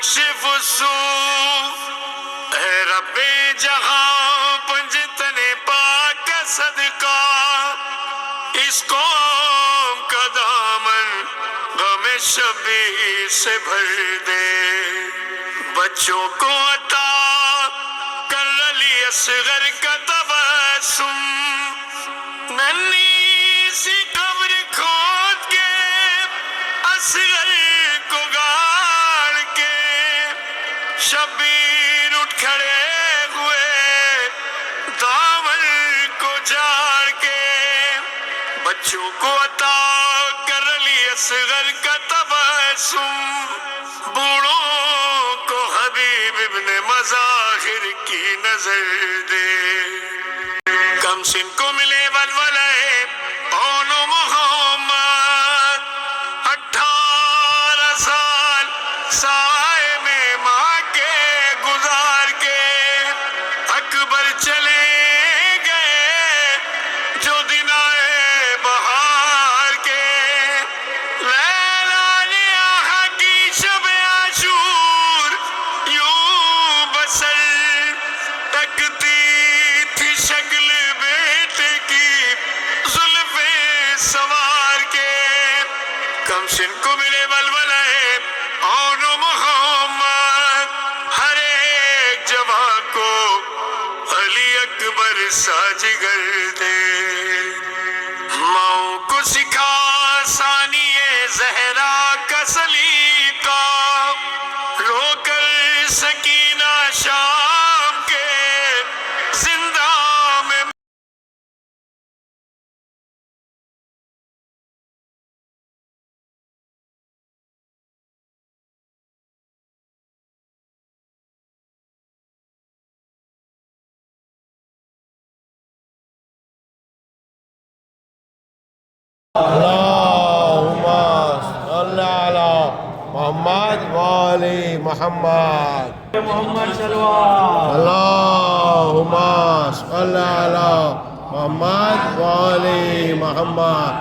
याशिफ सू है रब्बे जहां पंजतने पाक सदका इस कौम का दामन गमे शबी से भर दे। बच्चों को अता कर अली असगर का तबस्सुम नन्ही सी कब्र खोद के असगर को गाड़ के शबीर उठ खड़े हुए दामन को जाड़ के। बच्चों को अता कर अली असगर का तबस्सुम बूढ़ों को हबीब इब्ने मज़ाहिर की नजर दे। कम सिन को मिले वलवले ओनो मोहम्मद 18 साल साए में माँ के गुजार के अकबर चले गए जो दिन आए बहार के। लैला ने आहा की शब आशूर यूं बसर तकती थी शक्ल बेटे की जुल्फे सवार के। कमसिन को मिले बलबलाए और मोहम्मद हर एक जवां को अली अकबर साजिगर दे। माओ को सिखा सानिए जहरा का सलीका रोकर सकीना शाम के जिंदा में। अल्लाहुम्मा सल्ली अला मोहम्मद वाले मोहम्मद अल्लाहुम्मा सल्ली अला मोहम्मद वाले मोहम्मद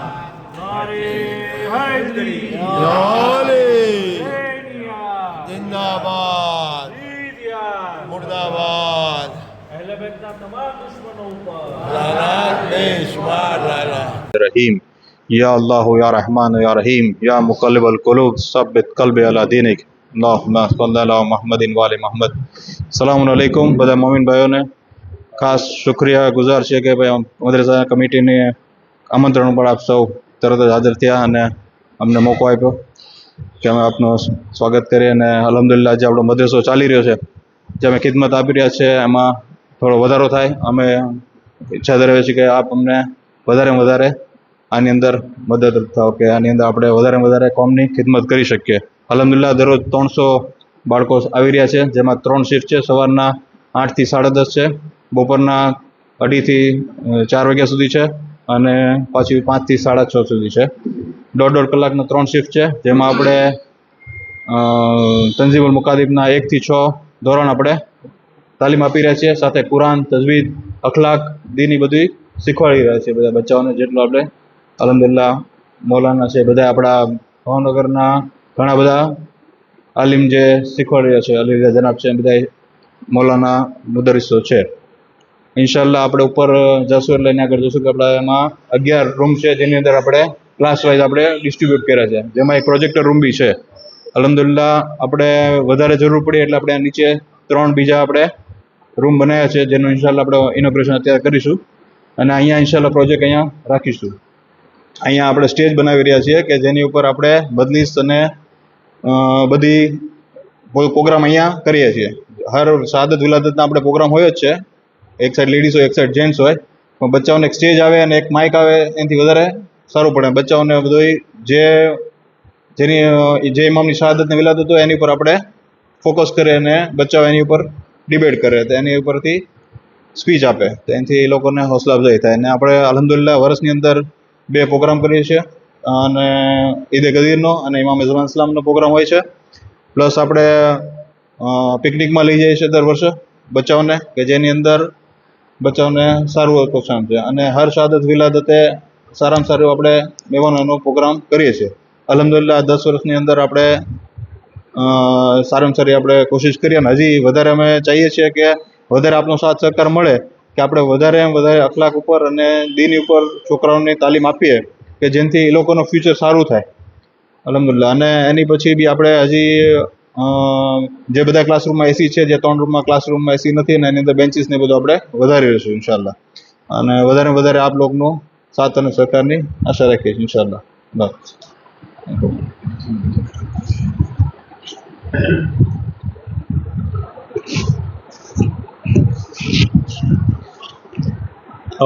जिंदाबाद मुर्दाबाद लानत बेशुमार लानत। रहीम या अल्लाह या रहमान या रहीम या मुक़ल्लिबल क़ुलूब सब्बित क़ल्बी अला दीनिक अल्लाहुम्मा सल्ली अला मुहम्मदिन व आले मोहम्मद। अस्सलामु अलैकुम બધા મોમિન ભાઈઓને ખાસ શુક્રિયા ગુજાર છે કે ભાઈ મદ્રસા કમિટીને આમંત્રણ પર આપ સૌ તરત જ હાજર થયા અને અમને મોકો આપ્યો કે અમે આપનું સ્વાગત કરીએ અને અલ્હમ્દુલિલ્લાહ જે આપણો મદ્રસો ચાલી રહ્યો છે જે અમે ખિદમત આપી રહ્યા છે એમાં થોડો વધારો થાય અમે ઈચ્છા ધરાવીએ છીએ કે આપ અમને વધારે આની અંદર મદદ થાવ કે આની અંદર આપણે વધારે કોમની ખિદમત કરી શકીએ। અલ્હમ્દુલિલ્લાહ દરરોજ 300 બાળકો આવી રહ્યા છે જેમાં 3 શિફ્ટ છે સવારના 8 થી 10:30 છે બપોરના 2:30 થી 4 વાગ્યા સુધી છે અને પાછી 5 થી 6:30 સુધી છે। 1.5 કલાકના 3 શિફ્ટ છે જેમાં આપણે તંઝીમુલ મુકાદિબના 1 થી 6 ધોરણ આપણે તાલીમ આપી રહ્યા છીએ સાથે કુરાન તજવીદ અખલાક દીની બધી શીખવાડી રહ્યા છીએ બધા બચ્ચાઓને જેટલું આપણે અલ્હમ્દુલિલ્લાહ મૌલાના છે બધા આપણા ભાવનગરના ઘણા બધા આલિમ જે શીખવાડી રહ્યા છે અલી રઝા જનાબ છે બધા મૌલાના મુદરિસો છે। ઇન્શાઅલ્લાહ આપણે ઉપર જશું એટલે આગળ જોશું કે આપણા એમાં 11 રૂમ છે જેની અંદર આપણે ક્લાસ વાઇઝ આપણે ડિસ્ટ્રીબ્યુટ કર્યા છે જેમાં એક પ્રોજેક્ટર રૂમ બી છે। અલ્હમ્દુલિલ્લાહ આપણે વધારે જરૂર પડી એટલે આપણે નીચે 3 બીજા આપણે રૂમ બનાવ્યા છે જેનું ઇન્શાઅલ્લાહ આપણે ઇનોગ્રેશન અત્યારે કરીશું અને અહીંયા ઇન્શાઅલ્લાહ પ્રોજેક્ટ અહીંયા રાખીશું। અહીંયા આપણે સ્ટેજ બનાવી રહ્યા છીએ કે જેની ઉપર આપણે મજલિસ અને બધી પ્રોગ્રામ અહીંયા કરીએ છીએ। હર શહાદત વિલાદતના આપણે પ્રોગ્રામ હોય જ છે એક સાઈડ લેડીઝ હોય એક સાઈડ જેન્ટ્સ હોય પણ બચ્ચાઓને એક સ્ટેજ આવે અને એક માઇક આવે એનાથી વધારે સારું પડે બચ્ચાઓને બધું જે ઇમામની શહાદતની વિલાદત હોય એની ઉપર આપણે ફોકસ કરીએ અને બચ્ચાઓ એની ઉપર ડિબેટ કરે તો એની ઉપરથી સ્પીચ આપે તો એનાથી એ લોકોને હૌસલા અફઝાઈ થાય અને આપણે અલ્હમ્દુલિલ્લાહ વર્ષની અંદર 2 પ્રોગ્રામ કરીએ છીએ અને ઈદે ગદીરનો અને ઇમામે ઝમાન ઇસ્લામનો પ્રોગ્રામ હોય છે પ્લસ આપણે પિકનિકમાં લઈ જઈએ છીએ દર વર્ષે બચ્ચાઓને કે જેની અંદર બચ્ચાઓને સારું પ્રોત્સાહન છે અને હર શહાદત વિલાદતે સારામાં સારું આપણે મહેમાનોનો પ્રોગ્રામ કરીએ છીએ। અલ્હમ્દુલિલ્લાહ 10 વર્ષની અંદર આપણે સારામાં સારી આપણે કોશિશ કરીએ અને હજી વધારે અમે ચાહીએ છીએ કે વધારે આપનો સાથ સહકાર મળે કે આપણે વધારે વધારે અખલાક ઉપર અને દીન ઉપર છોકરાઓની તાલીમ આપીએ કે જેનાથી એ લોકોનું ફ્યુચર સારું થાય અલ્હમ્દુલિલ્લાહ. અને એની પછી બી આપણે હજી જે બધા ક્લાસરૂમમાં એસી છે, જે 3 રૂમમાં ક્લાસરૂમમાં એસી નથી ને એની અંદર બેન્ચીસ ને બધું આપણે વધારી રહીશું ઇન્શાલ્લાહ. અને વધારે વધારે આપ લોકોનો સાથ અને સહકારની આશા રાખીએ છીએ ઇન્શાલ્લાહ. બસ.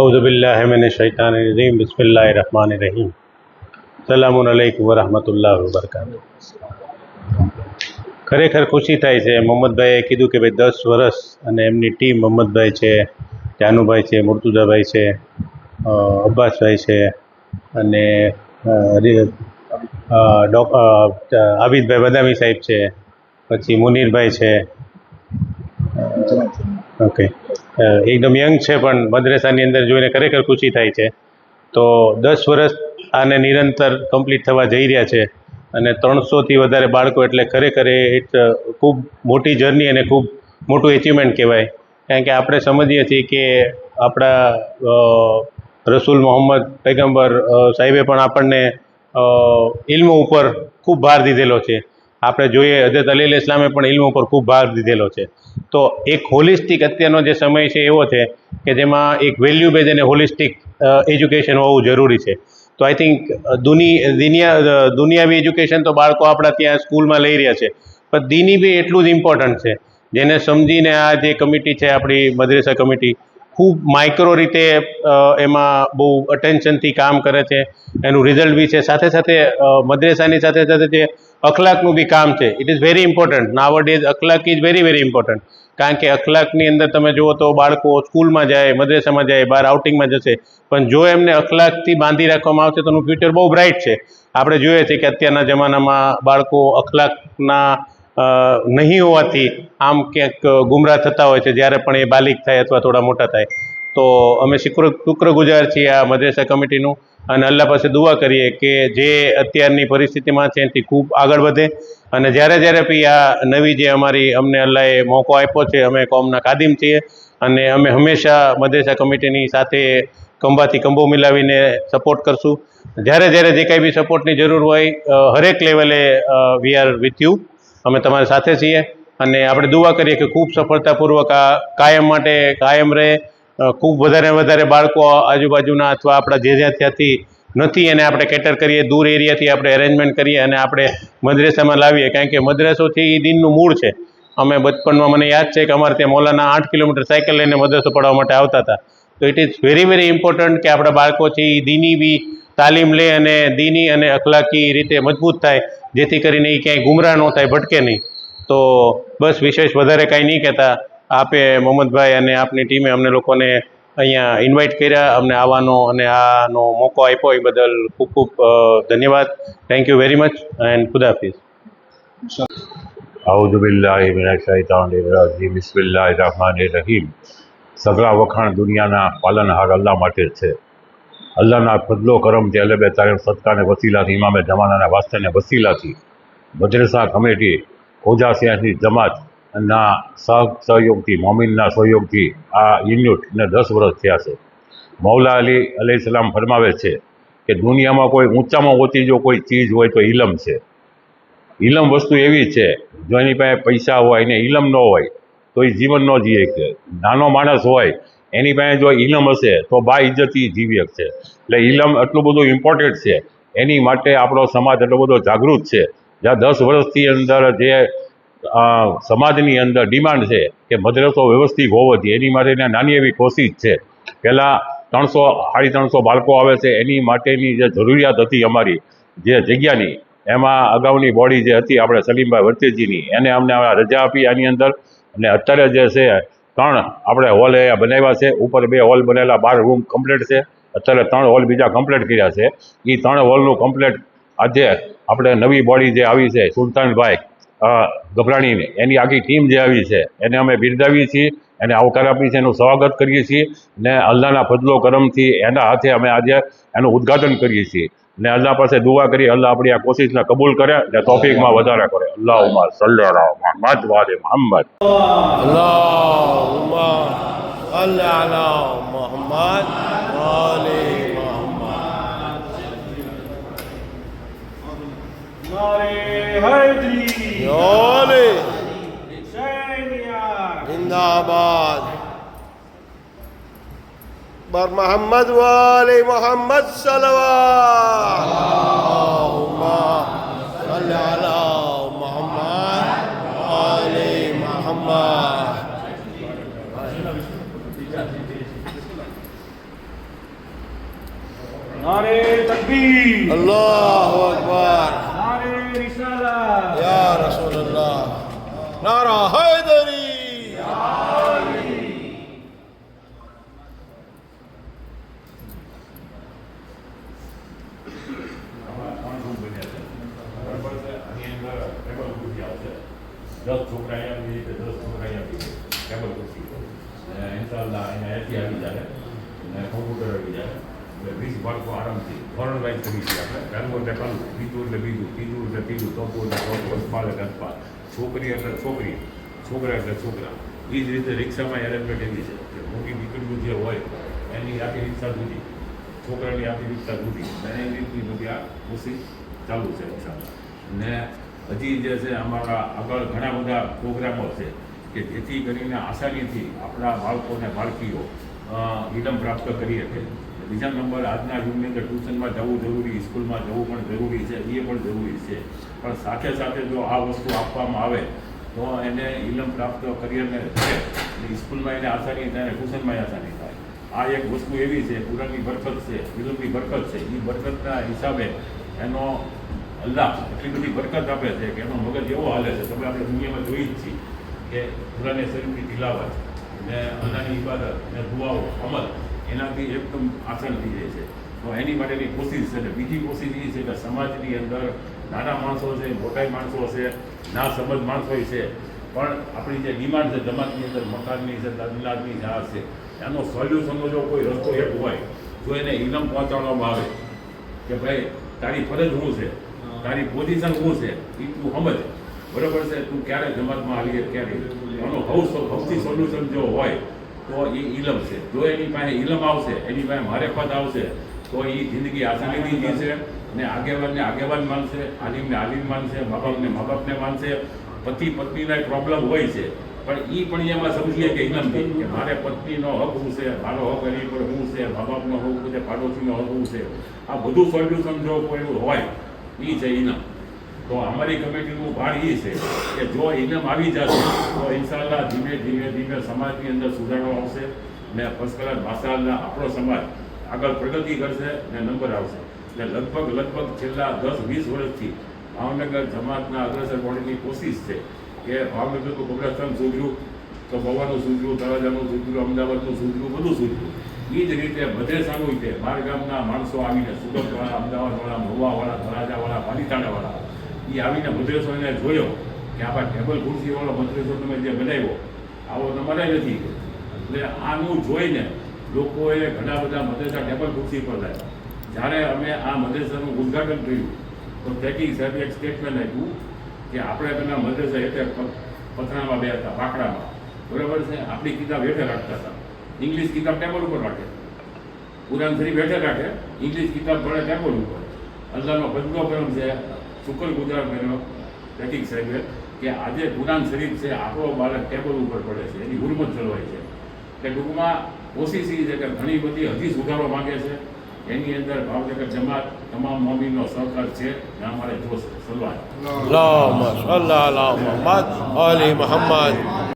औज़ु बिल्लाहि मिनश्शैतानिर्रजीम बिस्मिल्लाहिर्रहमानिर्रहीम સલામુન અલૈકુમ વરહમતુલ્લાહ વબરકાતુહ. ખરેખર ખુશી થાય છે. મોહમ્મદભાઈએ કીધું કે ભાઈ 10 વર્ષ અને એમની ટીમ મોહમ્મદભાઈ છે, જાનુભાઈ છે, મુર્તુઝાભાઈ છે, અબ્બાસભાઈ છે અને આબિદભાઈ બદામી સાહેબ છે, પછી મુનીરભાઈ છે. ઓકે, એકદમ યંગ છે પણ મદ્રેસાની અંદર જોઈને ખરેખર ખુશી થાય છે. તો 10 વર્ષ આને નિરંતર કમ્પ્લીટ થવા જઈ રહ્યા છે અને 300થી વધારે બાળકો એટલે ખરેખર એ ખૂબ મોટી જર્ની અને ખૂબ મોટું એચિવમેન્ટ કહેવાય. કારણ કે આપણે સમજીએ છીએ કે આપણા રસૂલ મોહમ્મદ પૈગંબર સાહેબે પણ આપણને ઇલ્મ ઉપર ખૂબ ભાર દીધેલો છે. આપણે જોઈએ હઝરત અલી અલૈહિસ્સલામે પણ ઇલ્મ ઉપર ખૂબ ભાર દીધેલો છે. તો એક હોલિસ્ટિક અત્યારનો જે સમય છે એવો છે કે જેમાં એક વેલ્યુ બેઝ અને હોલિસ્ટિક એજ્યુકેશન હોવું જરૂરી છે. તો આઈ થિંક દુનિયાવી એજ્યુકેશન તો બાળકો આપણા ત્યાં સ્કૂલમાં લઈ રહ્યા છે, પણ દીની બી એટલું જ ઇમ્પોર્ટન્ટ છે. જેને સમજીને આ જે કમિટી છે આપણી મદ્રેસા કમિટી ખૂબ માઇક્રો રીતે એમાં બહુ અટેન્શનથી કામ કરે છે. એનું રિઝલ્ટ બી છે. સાથે સાથે મદ્રેસાની સાથે સાથે જે અખલાકનું બી કામ છે, it is very important. Nowadays અખલાક ઇઝ વેરી વેરી ઇમ્પોર્ટન્ટ. કારણ કે અખલાકની અંદર તમે જુઓ તો બાળકો સ્કૂલમાં જાય, મદ્રેસામાં જાય, બહાર આઉટિંગમાં જશે, પણ જો એમને અખલાકથી બાંધી રાખવામાં આવશે તો એનું ફ્યુચર બહુ બ્રાઇટ છે. આપણે જોઈએ છીએ કે અત્યારના જમાનામાં બાળકો અખલાકના નહીં હોવાથી આમ ક્યાંક ગુમરાહ થતા હોય છે જ્યારે પણ એ બાલિગ થાય અથવા થોડા મોટા થાય. તો અમે શુક્રગુજાર છીએ આ મદ્રેસા કમિટીનું અને અલ્લાહ પાસે દુઆ કરીએ કે જે અત્યારની પરિસ્થિતિમાં છે એનાથી ખૂબ આગળ વધે. અને જ્યારે જ્યારે બી આ નવી જે અમને અલ્લાહે મોકો આપ્યો છે, અમે કોમના ખાદિમ છીએ અને અમે હંમેશા મદ્રેસા કમિટીની સાથે ખંભાથી ખંભો મિલાવીને સપોર્ટ કરશું. જ્યારે જ્યારે જે કાંઈ બી સપોર્ટની જરૂર હોય હરેક લેવલે વી આર વિથ યુ. અમે તમારી સાથે છીએ અને આપણે દુઆ કરીએ કે ખૂબ સફળતાપૂર્વક આ કાયમ માટે કાયમ રહે. ખૂબ વધારે બાળકો આજુબાજુના અથવા આપણા જે ત્યાંથી નથી એને આપણે કેટર કરીએ, દૂર એરિયાથી આપણે અરેન્જમેન્ટ કરીએ અને આપણે મદ્રેસામાં લાવીએ. કારણ કે મદ્રેસોથી દીનનું મૂળ છે. અમે બચપનમાં મને યાદ છે કે અમારે ત્યાં મૌલાના 8 કિલોમીટર સાયકલ લઈને મદ્રેસો પઢાવવા માટે આવતા હતા. તો it is very very important કે આપણા બાળકોથી દીની બી તાલીમ લે અને દીની અને અખલાકી રીતે મજબૂત થાય, જેથી કરીને એ ક્યાંય ગુમરાહ ન થાય, ભટકે નહીં. તો બસ વિશેષ વધારે કાંઈ નહીં કહેતા, આપે મોહમ્મદભાઈ અને આપની ટીમે અમને લોકોને અહીંયા ઇન્વાઇટ કર્યા, અમને આવવાનો અને આનો મોકો આપ્યો એ બદલ ખૂબ ખૂબ ધન્યવાદ. Thank you very much and ખુદાહાફિઝ. આઉઝુ બિલ્લાહિ મિનશ્શૈતાનિર્રજીમ બિસ્મિલ્લાહિર્રહમાનિર્રહીમ. સગળા વખાણ દુનિયાના પાલનહાર અલ્લાહ માટે છે. અલ્લાહના ફજલો કરમથી અલબે તારીફ સદકાને વસીલાથી ઇમામે જમાનાના વાસ્તેને વસીલાથી મદ્રેસા કમિટી ખોજા સિયાસી જમાતના સહયોગથી, મોમિનના સહયોગથી આ યુનિટને 10 વર્ષ થયા છે. મૌલા અલી અલૈહિસ્સલામ ફરમાવે છે કે દુનિયામાં કોઈ ઊંચામાં ઊંચી જો કોઈ ચીજ હોય તો ઇલમ છે. ઇલમ વસ્તુ એવી છે, જો એની પાસે પૈસા હોય ને ઇલમ ન હોય તો એ જીવન ન જીવે શકે. નાનો માણસ હોય એની પાસે જો ઇલમ હશે તો બા ઇજ્જતથી જીવી શકશે. એટલે ઇલમ એટલું બધું ઇમ્પોર્ટન્ટ છે. એની માટે આપણો સમાજ એટલો બધો જાગૃત છે. જ્યાં 10 વર્ષથી અંદર જે સમાજની અંદર ડિમાન્ડ છે કે મદ્રેસો વ્યવસ્થિત હોવો જોઈએ, એની માટેની નાની એવી કોશિશ છે. પહેલાં 300-350 બાળકો આવે છે, એની માટેની જે જરૂરિયાત હતી અમારી જે જગ્યાની, એમાં અગાઉની બોડી જે હતી આપણે સલીમભાઈ વર્તેજીની, એને અમને રજા આપી આની અંદર. અને અત્યારે જે છે 3 આપણે હોલ અહીંયા બનાવ્યા છે. ઉપર 2 હોલ બનેલા, 12 રૂમ કમ્પ્લીટ છે. અત્યારે 3 હોલ બીજા કમ્પ્લીટ કર્યા છે. એ 3 હોલનું કમ્પ્લીટ આજે આપણે નવી બોડી જે આવી છે સુલતાનભાઈ ગભરાણીની, એની આખી ટીમ જે આવી છે એને અમે બિરદાવીએ છીએ એને આવકાર આપી છે, એનું સ્વાગત કરીએ છીએ ને અલ્લાહના ફજલો કરમથી એના હાથે અમે આજે એનું ઉદ્ઘાટન કરીએ છીએ ને અલ્લાહ પાસે દુઆ કરી અલ્લાહ આપણી આ કોશિશને કબૂલ કરે ને તૌફીકમાં વધારે કરે. અલ્લાહુમ્મા સલ્લી અલા મુહમ્મદ વ આલી મુહમ્મદ. اللهم صل على محمد وآل محمد. योले जिंदाबाद. बर मोहम्मद वाले मोहम्मद सलवात. اللهم صل على محمد وآل محمد. नारे तकबीर, अल्लाह अकबर. नारे रिसालत, या रसूल अल्लाह. नारा हैदरी. દસ છોકરા આવી રીતે 10 છોકરા આવી ટેબલ ખુરશી ઇન્શાલ્લાહ અહીંયા એથી આવી જાય અને કોમ્પ્યુટર આવી જાય એટલે 20 બાળકો આરામથી ફોરન વાઇઝ કરી છે આપણે પહેલું એટલે પહેલું, બીજું એટલે બીજું, ત્રીજું એટલે ત્રીજું, ચોથું એટલે ચોથું, અસ્પાલ એટલે અસ્પાલ, છોકરી એટલે છોકરી, છોકરા એટલે છોકરા. એ જ રીતે રિક્ષામાં એરેન્જમેન્ટ એવી છે કે મોટી દીકરીઓ જે હોય એની આખી રિક્ષા જુદી, છોકરાની આખી રિક્ષા જુદી, અને એ રીતની બધી આ ખુશી ચાલુ છે ઇન્શાલ્લાહ. ને હજી જે છે અમારા આગળ ઘણા બધા પ્રોગ્રામો છે કે જેથી કરીને આસાનીથી આપણા બાળકોને બાળકીઓ ઇલમ પ્રાપ્ત કરી શકે. બીજા નંબર, આજના યુગની અંદર ટ્યુશનમાં જવું જરૂરી, સ્કૂલમાં જવું પણ જરૂરી છે, એ પણ જરૂરી છે, પણ સાથે સાથે જો આ વસ્તુ આપવામાં આવે તો એને ઇલમ પ્રાપ્ત કરીને છે સ્કૂલમાં એને આસાની થાય અને ટ્યુશનમાં આસાની થાય. આ એક વસ્તુ એવી છે, કુરાનની બરકત છે, ઇલમની બરકત છે. એ બરકતના હિસાબે એનો અલ્લાહ એટલી બધી બરકત આપે છે કે એનો મગજ એવો હાલે છે. તમે આપણે દુનિયામાં જોઈ જ છીએ કે કુરાને શરીફની તિલાવત ને અલ્લાહની ઇબાદત ને દુઆઓ અમલ એનાથી એકદમ આસાન થઈ જાય છે. તો એની માટેની કોશિશ છે. ને બીજી કોશિશ એ છે કે સમાજની અંદર નાના માણસો છે, મોટા માણસો છે, ના સમજ માણસો છે, પણ આપણી જે ડિમાન્ડ છે જમાતની અંદર મકાનની છે, અનાજની છે, આ છે, એનો સોલ્યુશનનો જો કોઈ રસ્તો એક હોય, જો એને ઇલમ પહોંચાડવામાં આવે કે ભાઈ તારી ફરજ શું છે, તારી પોઝિશન શું છે, એ તું સમજ, બરાબર છે, તું ક્યારે જમાતમાં આવીએ ક્યારે, એનો સૌથી સોલ્યુશન જો હોય તો એ ઇલમ છે. જો એની પાસે ઇલમ આવશે, એની પાસે મારેફત આવશે, તો એ જિંદગી આસાનીથી જીવશે ને આગેવાનને આગેવાન માનશે, આલિમને આલિમ માનશે, મા બાપને મા બાપને માનશે. પતિ પત્નીના પ્રોબ્લેમ હોય છે, પણ એ પણ એમાં સમજીએ કે ઇલમથી કે મારે પત્નીનો હક શું છે, મારો હક એની પર શું છે, મા બાપનો હક શું છે, પાડોશીનો હક શું છે, આ બધું સોલ્યુશન જો કોઈ હોય એ છે ઇલમ. તો અમારી કમિટીનું ભાર એ છે કે જો ઇલમ આવી જશે તો ઇન્શાલ્લાહ ધીમે ધીમે ધીમે સમાજની અંદર સુધારો આવશે ને ફર્સ્ટ ક્લાસ માશાઅલ્લાહ આપણો સમાજ આગળ પ્રગતિ કરશે ને નંબર આવશે. એટલે લગભગ છેલ્લા 10-20 વર્ષથી ભાવનગર જમાતના અગ્રસર બોડીની કોશિશ છે કે ભાવનગરનું કબ્રસ્તાન સુધર્યું તો ભવાનું સુધર્યું, તળાજાનું સુધર્યું, અમદાવાદનું સુધર્યું, બધું સુધર્યું. એ જ રીતે મધેસાનું છે, બાર ગામના માણસો આવીને સુરતવાળા, અમદાવાદવાળા, મહુવાવાળા, તળાજાવાળા, પાલીતાણાવાળા એ આવીને મદ્રેસોને જોયો કે આ ટેબલ ખુરશીવાળો મદ્રેસો તમે જે બનાવ્યો આવો તમારે નથી. એટલે આનું જોઈને લોકોએ ઘણા બધા મદ્રેસા ટેબલ ખુરશી પર લાવ્યા. જ્યારે અમે આ મદ્રેસાનું ઉદ્ઘાટન કર્યું તો ફેકી સાહેબે એક સ્ટેટમેન્ટ આપ્યું કે આપણે પેલા મદ્રેસા એટલે પથરામાં બે હતા, બાકડામાં, બરાબર છે, આપણી કિતાબ હેઠે રાખતા હતા, ઇંગ્લિશ કિતાબ ટેબલ ઉપર રાખે, કુરાન શરીફ હેઠે રાખે, ઇંગ્લિશ કિતાબ ભણે ટેબલ ઉપર. અલ્લાહનો ફજલો કરમ છે, શુક્ર ગુજાર કર્યો રકીક સાહેબે કે આજે કુરાન શરીફ છે આપણો બાળક ટેબલ ઉપર પડે છે, એની હુરમત જળવાય છે. કે ટૂંકમાં કોશિશ એ છે કે ઘણી બધી હજી સુધારો માંગે છે. એની અંદર ભાવનગર જમાત તમામ મોમીનનો સહકાર છે ને અમારે જોશ સલવાન. اللهم صل على محمد وآل محمد.